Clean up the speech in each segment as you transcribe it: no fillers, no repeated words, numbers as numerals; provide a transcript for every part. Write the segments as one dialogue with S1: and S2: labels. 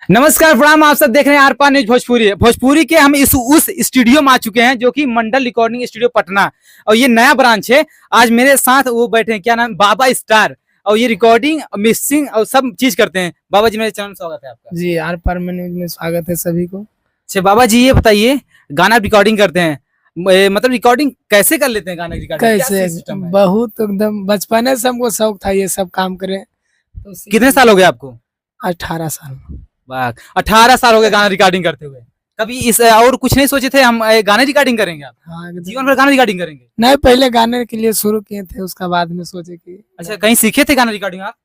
S1: नमस्कार प्रणाम, आप सब देख रहे हैं आर पार न्यूज भोजपुरी। भोजपुरी के हम उस स्टूडियो में आ चुके हैं जो कि मंडल रिकॉर्डिंग स्टूडियो पटना, और ये नया ब्रांच है। आज मेरे साथ वो बैठे हैं, क्या नाम, बाबा स्टार, और ये रिकॉर्डिंग मिक्सिंग और सब चीज करते हैं। बाबा जी, मेरे चैनल में स्वागत है आपका।
S2: जी, आर पार न्यूज में स्वागत है सभी को।
S1: अच्छा बाबा जी, ये बताइए, गाना रिकॉर्डिंग करते हैं, मतलब रिकॉर्डिंग कैसे कर लेते हैं? गाना रिकॉर्डिंग
S2: कैसे बहुत एकदम बचपने से हमको शौक था ये सब काम करें। तो
S1: कितने साल हो गए आपको?
S2: 18 साल।
S1: 18 साल हो गए गाना रिकॉर्डिंग करते हुए। कभी इस और कुछ नहीं सोचे थे हम गाने रिकॉर्डिंग करेंगे? आप
S2: हाँ,
S1: जीवन भर गाना रिकॉर्डिंग करेंगे?
S2: नहीं, पहले गाने के लिए शुरू किए थे, उसका बाद में सोचे कि
S1: अच्छा, कहीं सीखे थे गाना रिकॉर्डिंग आप?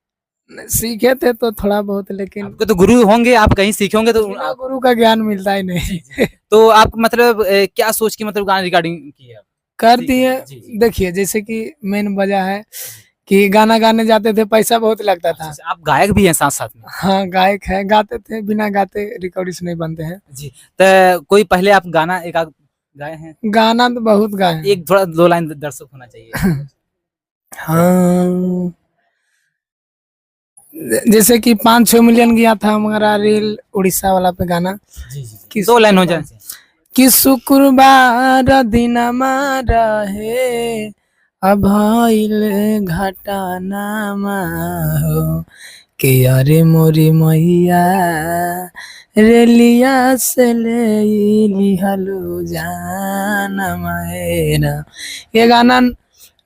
S2: सीखे थे तो थोड़ा बहुत, लेकिन
S1: आपके तो गुरु होंगे, आप कहीं सीखे होंगे तो
S2: बिना गुरु का ज्ञान मिलता ही नहीं।
S1: तो आप मतलब क्या सोच के मतलब गाना रिकॉर्डिंग की है?
S2: कर दिए। देखिए, जैसे कि मेन वजह है कि गाना गाने जाते थे, पैसा बहुत लगता था।
S1: अच्छा, आप गायक भी हैं साथ साथ में?
S2: हाँ, गायक है, गाते थे, बिना गाते रिकॉर्डिंग नहीं बनते हैं
S1: जी। तो कोई पहले आप गाना एक आध गाए हैं?
S2: गाना तो बहुत गाए हैं।
S1: एक थोड़ा दो लाइन दर्शक होना चाहिए।
S2: हाँ, जैसे कि 5-6 मिलियन गया था हमारा रील उड़ीसा वाला पे गाना।
S1: जी जी, दो लाइन हो जाए।
S2: कि शुक्रवार दिन रहे अभइल घटनामा हो कि अरे मोरी मैया रेलिया से ले लिहलु जान मेरा। ये गाना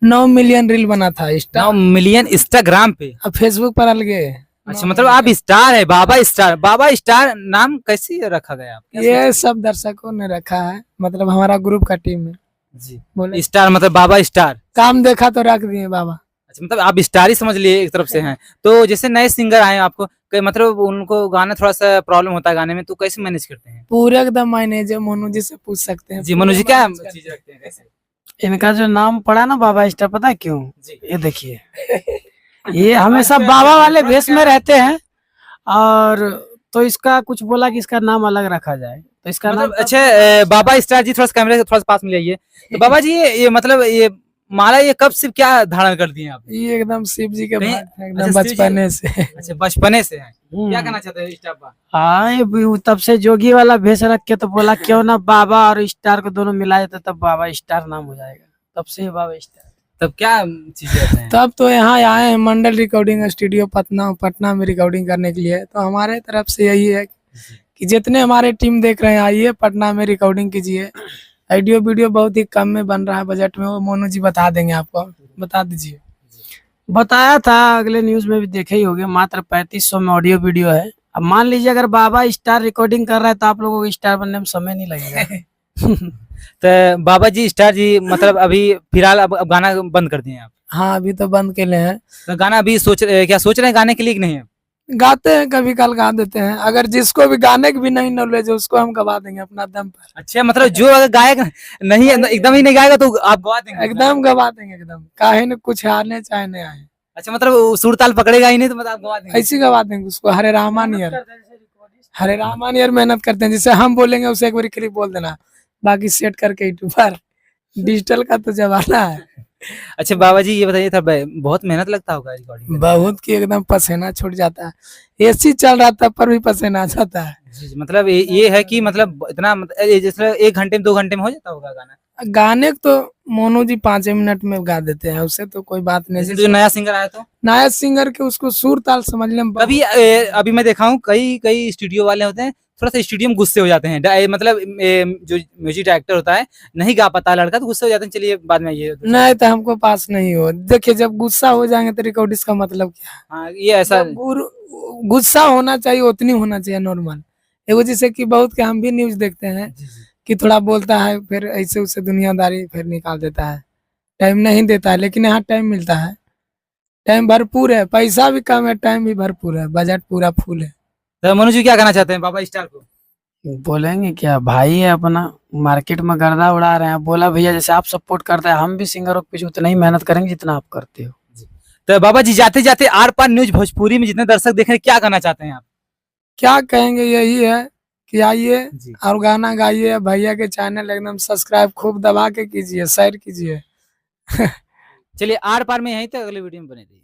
S2: 9 मिलियन रील बना था।
S1: 9 मिलियन इंस्टाग्राम पे?
S2: अब फेसबुक पर अलगे।
S1: अच्छा, मतलब आप स्टार है, बाबा स्टार। बाबा स्टार नाम कैसे रखा गया आपका?
S2: ये सब दर्शकों ने रखा है, मतलब हमारा ग्रुप का टीम है।
S1: जी,
S2: बोले
S1: स्टार मतलब बाबा स्टार।
S2: काम देखा तो रख दिए बाबा।
S1: अच्छा, मतलब आप स्टार ही समझ लिए एक तरफ से हैं। तो जैसे नए सिंगर आए आपको, मतलब उनको गाना थोड़ा सा प्रॉब्लम होता है गाने में, तो कैसे मैनेज करते हैं?
S2: पूरे एकदम मैनेज है, मोनू जी से पूछ सकते हैं।
S1: जी, मनोज जी क्या चीज रखते हैं कैसे?
S2: इनका जो नाम पड़ा ना बाबा स्टार, पता है क्यों?
S1: जी।
S2: ये देखिए, ये हमेशा बाबा वाले भेष में रहते हैं, और तो इसका कुछ बोला कि इसका नाम अलग रखा जाए, तो इसका
S1: मतलब
S2: नाम
S1: अच्छा बाबा स्टार जी, थोड़ा सा कैमरे से थोड़ा सा पास में लाइए। तो बाबा जी, ये मतलब ये माला ये कब से क्या धारण कर दिए आप?
S2: ये एकदम शिव जी के
S1: नहीं,
S2: भक्त हैं, एकदम
S1: अच्छा, शिव जी-
S2: बचपने से।
S1: अच्छा, बचपने से है। क्या कहना चाहते हैं स्टार बा?
S2: हाँ, ये तब से जोगी वाला भेष रख के तो बोला क्यों ना बाबा और स्टार को दोनों मिलाए तो तब बाबा स्टार नाम हो जाएगा। तब से ही बाबा स्टार।
S1: तब क्या चीजें रहते हैं?
S2: तब तो यहाँ आए हैं मंडल रिकॉर्डिंग स्टूडियो पटना में रिकॉर्डिंग करने के लिए। तो हमारे तरफ से यही है कि जितने हमारे टीम देख रहे हैं, आइए पटना में रिकॉर्डिंग कीजिए। ऑडियो वीडियो बहुत ही कम में बन रहा है, बजट में। वो मोनू जी बता देंगे आपको, बता दीजिए। बताया था, अगले न्यूज में भी देखे ही होंगे, मात्र 3500 में ऑडियो वीडियो है। अब मान लीजिए अगर बाबा स्टार रिकॉर्डिंग कर रहा है तो आप लोगों को स्टार बनने में समय नहीं लगेगा।
S1: तो बाबा जी स्टार जी, मतलब अभी फिलहाल अब गाना बंद कर दिए हैं आप?
S2: हाँ, अभी तो बंद के लिए हैं।
S1: तो गाना अभी क्या सोच रहे हैं गाने के लिए कि नहीं?
S2: गाते हैं, कभी कल गा देते हैं। अगर जिसको भी गाने की भी नहीं नॉलेज है उसको हम गवा देंगे अपना दम पर।
S1: अच्छा, मतलब जो अगर गायक नहीं एकदम ही नहीं गाएगा तो आप गवा देंगे?
S2: एकदम गवा देंगे, एकदम काहे न कुछ आने चाहे नहीं आए।
S1: अच्छा, मतलब वो सुर ताल पकड़ेगा ही नहीं तो मतलब आप गवा देंगे?
S2: ऐसे गवा देंगे उसको। हरे रामान यार मेहनत करते हैं, जिसे हम बोलेंगे उसे एक बार क्लिप बोल देना, बाकी सेट करके यूट्यूब पर। डिजिटल का तो जमाना है।
S1: अच्छा बाबा जी, ये बताइए था, बहुत मेहनत लगता होगा रिकॉर्डिंग?
S2: बहुत की एकदम पसीना छूट जाता है। एसी चल रहा था पर भी पसीना आ जाता है।
S1: जी, मतलब ये है कि मतलब इतना जैसे 1 घंटे में 2 घंटे में हो जाता होगा गाना?
S2: गाने तो मोनू जी 5 मिनट में गा देते हैं, उससे तो कोई बात नहीं।
S1: जो नया सिंगर आया तो
S2: नया सिंगर के उसको सुर ताल समझने में
S1: कभी अभी मैं देखा हूँ कई स्टूडियो वाले होते हैं, थोड़ा सा स्टूडियो में गुस्से हो जाते हैं। मतलब जो म्यूजिक डायरेक्टर होता है, नहीं गा पाता लड़का तो गुस्से हो जाते हैं। चलिए बाद में ये
S2: नहीं, तो हमको पास नहीं हो। देखिए, जब गुस्सा हो जाएंगे तो रिकॉर्डिंग का मतलब क्या है?
S1: हाँ, ये ऐसा
S2: गुस्सा होना चाहिए, उतनी होना चाहिए नॉर्मल। एगो जैसे कि बहुत के हम भी न्यूज देखते हैं कि थोड़ा बोलता है, फिर ऐसे उससे दुनियादारी फिर निकाल देता है, टाइम नहीं देता है। लेकिन यहाँ टाइम मिलता है, टाइम भरपूर है, पैसा भी कम है, टाइम भी भरपूर है, बजट पूरा फुल है।
S1: तो मनोज जी क्या कहना चाहते हैं बाबा स्टार को?
S2: बोलेंगे क्या, भाई है अपना, मार्केट में गर्दा उड़ा रहे हैं। बोला भैया जैसे आप सपोर्ट करते हैं, हम भी सिंगरों के पीछे उतना ही मेहनत करेंगे जितना आप करते हो।
S1: तो बाबा जी, जाते जाते आर पार न्यूज भोजपुरी में जितने दर्शक देख रहे हैं, क्या कहना चाहते हैं आप?
S2: क्या कहेंगे, यही है कि आइए और गाना गाइए। भैया के चैनल एकदम सब्सक्राइब खूब दबा के कीजिए, शेयर कीजिए।
S1: चलिए, आर पार में यहीं तक, अगले वीडियो में बने रहिए।